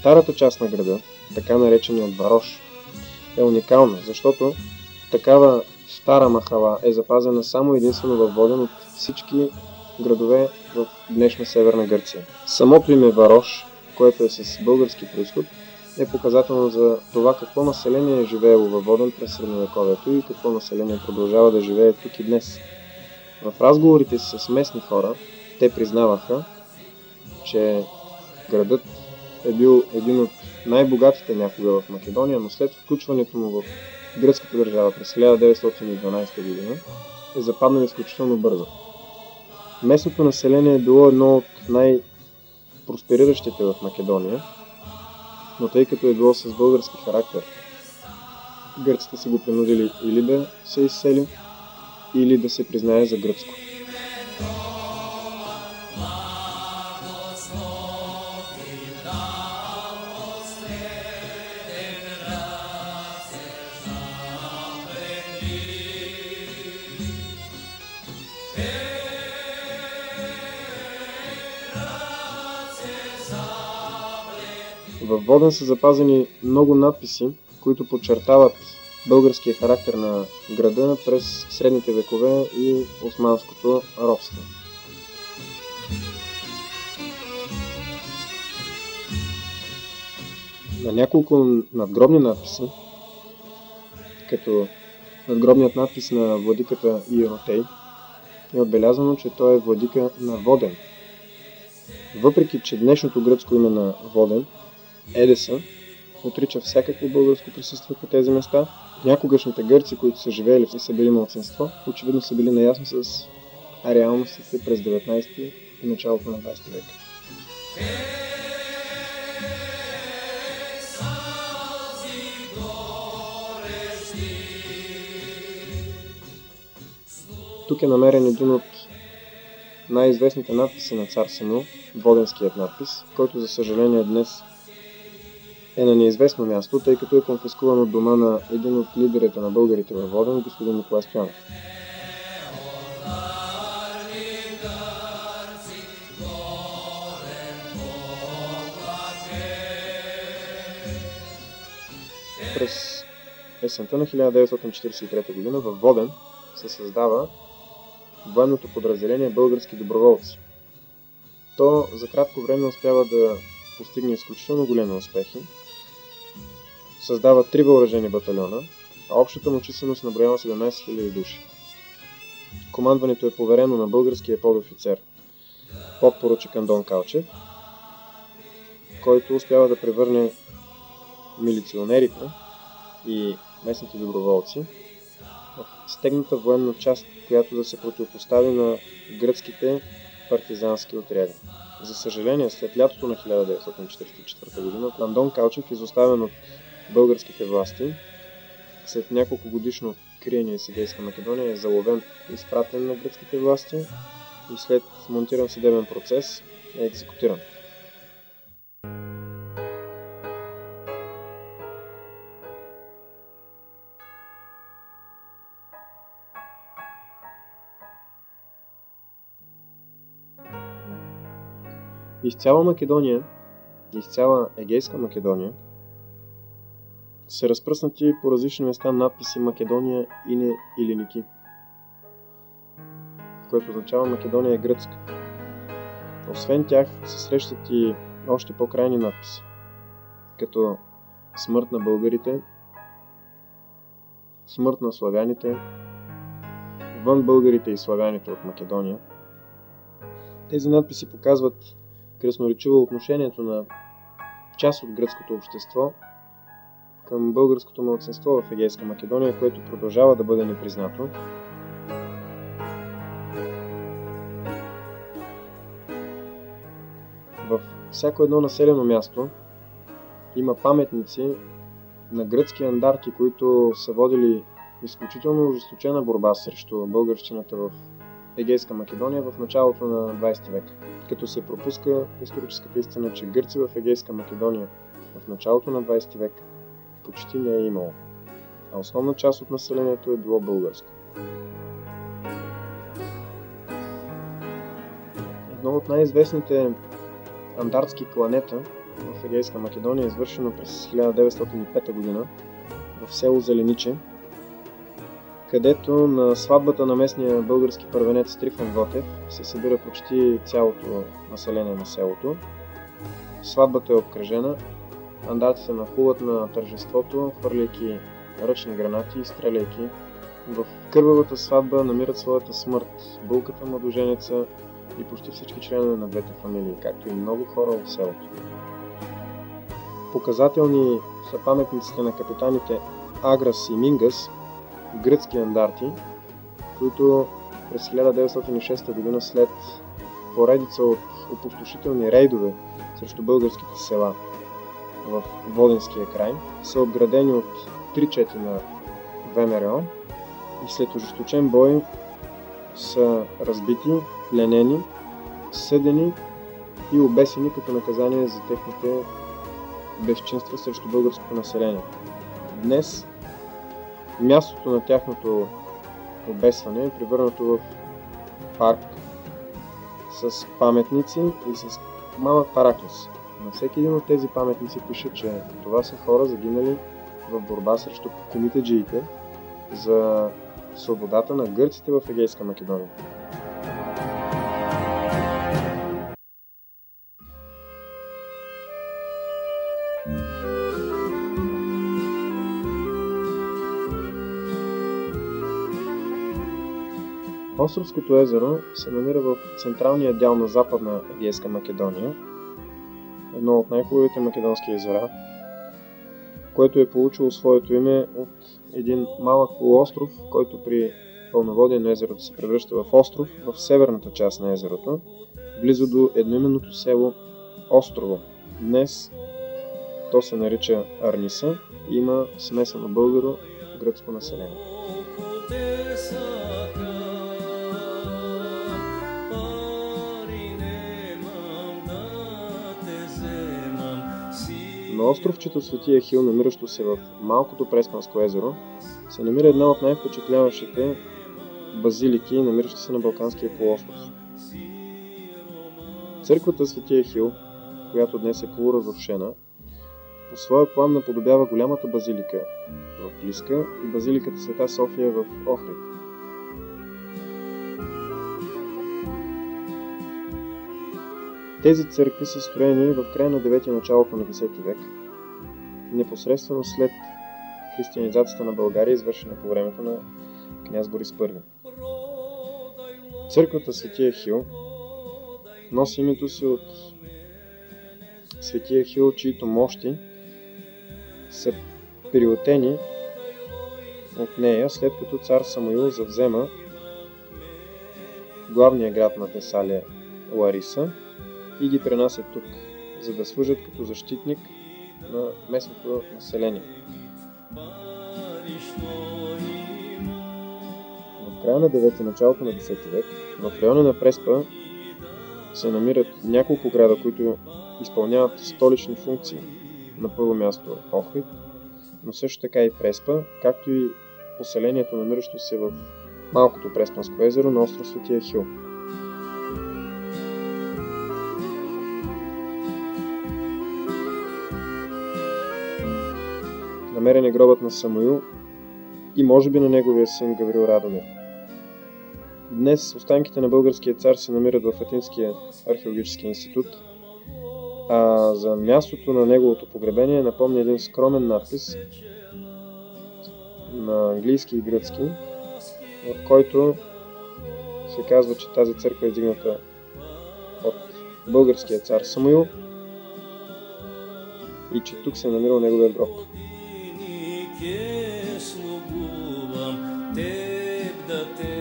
Старата част на града, така нареченият Варош, е уникална, защото такава стара махала е запазена само единствено във Воден от всички градове в днешна Северна Гърция. Самото име Варош, което е с български произход, е показателно за това какво население е живеело във Воден през средновековието и какво население продължава да живее тук и днес. В разговорите си с местни хора, те признаваха, че градът е бил един от най-богатите някога в Македония, но след включването му в гръцката държава през 1912 година е западнал изключително бързо. Местното население е било едно от най-проспериращите в Македония, но тъй като е било с български характер, гърците са го принудили или да се изсели, или да се признае за гръцко. Във Воден са запазени много надписи, които подчертават българския характер на града през средните векове и османското робство. На няколко надгробни надписи, като надгробният надпис на владиката Иеротей, е отбелязано, че той е владика на Воден. Въпреки че днешното гръцко име на Воден, Едеса, отрича всякакво българско присъствие по тези места, някогашните гърци, които са живеели и са били малцинство, очевидно са били наясно с реалностите през 19 и началото на 20 век. Тук е намерен един от най-известните надписи на цар Симеон, Воденският надпис, който за съжаление днес е на неизвестно място, тъй като е конфискуван от дома на един от лидерите на българите във Воден, господин Николай Стоянов. През есента на 1943 г. във Воден се създава военното подразделение Български доброволци. То за кратко време успява да постигне изключително големи успехи. Създава 3 въоръжени батальона, а общата му численост наброява 17 000 души. Командването е поверено на българския подофицер подпоручик Андон Калчев, който успява да превърне милиционерите и местните доброволци в стегната военна част, която да се противопостави на гръцките партизански отряди. За съжаление, след лятото на 1944 г. Андон Калчев, изоставен от българските власти, след няколко годишно криение в Егейска Македония, е заловен и изпратен на гръцките власти и след монтиран съдебен процес е екзекутиран. Из цяла Македония, из цяла Егейска Македония са разпръснати по различни места надписи Македония Ине или Ники, което означава Македония е гръцка. Освен тях се срещат и още по-крайни надписи, като смърт на българите, смърт на славяните, вън българите и славяните от Македония. Тези надписи показват красноречиво отношението на част от гръцкото общество към българското малцинство в Егейска Македония, което продължава да бъде непризнато. В всяко едно населено място има паметници на гръцки андарти, които са водили изключително ожесточена борба срещу българщината в Егейска Македония в началото на 20 век. Като се пропуска историческата истина, че гърци в Егейска Македония в началото на 20 век почти не е имало, а основна част от населението е било българско. Едно от най-известните андартски кланета в Егейска Македония, извършено през 1905 година в село Зелениче, където на сватбата на местния български първенец Трифон Готев се събира почти цялото население на селото. Сватбата е обкръжена, андатите нахлуват на тържеството, хвърляйки ръчни гранати и стреляйки. В кървавата сватба намират своята смърт булката младоженеца и почти всички членове на двете фамилии, както и много хора от селото. Показателни са паметниците на капитаните Аграс и Мингас, гръцки андарти, които през 1906 година след поредица от опустошителни рейдове срещу българските села в Воденския край са обградени от 3 чети на ВМРО и след ожесточен бой са разбити, пленени, съдени и обесени като наказание за техните безчинства срещу българското население. Днес мястото на тяхното обесване е превърнато в парк с паметници и с малък параклис. На всеки един от тези паметници пише, че това са хора загинали в борба срещу комитеджиите за свободата на гърците в Егейска Македония. Островското езеро се намира в централния дял на Западна Егейска Македония, едно от най-хубавите македонски езера, което е получило своето име от един малък полуостров, който при пълноводие на езерото се превръща в остров в северната част на езерото, близо до едноименното село Острово. Днес то се нарича Арниса и има смесено българо-гръцко население. На островчето Свети Ехил, намиращо се в малкото Преспанско езеро, се намира една от най-впечатляващите базилики, намиращи се на Балканския полуостров. Църквата Свети Ехил, която днес е полуразрушена, по своя план наподобява голямата базилика в Плиска и базиликата Света София в Охрид. Тези църкви са строени в края на 9 и началото на 10 век, непосредствено след християнизацията на България, извършена по времето на княз Борис I. Църквата Свети Ехил носи името си от Свети Ехил, чието мощи са приотени от нея, след като цар Самуил завзема главния град на Тесалия, Лариса, и ги пренася тук, за да служат като защитник на местното население. В края на 9 и началото на 10 век в района на Преспа се намират няколко града, които изпълняват столични функции. На първо място Охрид, но също така и Преспа, както и поселението, намиращо се в малкото Преспанско езеро на остров Свети Ехил. Намерен е гробът на Самуил и може би на неговия син Гаврил Радомир. Днес останките на българския цар се намират в Атинския археологически институт, а за мястото на неговото погребение напомня един скромен надпис на английски и гръцки, в който се казва, че тази църква е издигната от българския цар Самуил и че тук се е намирал неговия гроб. Слугувам теб да те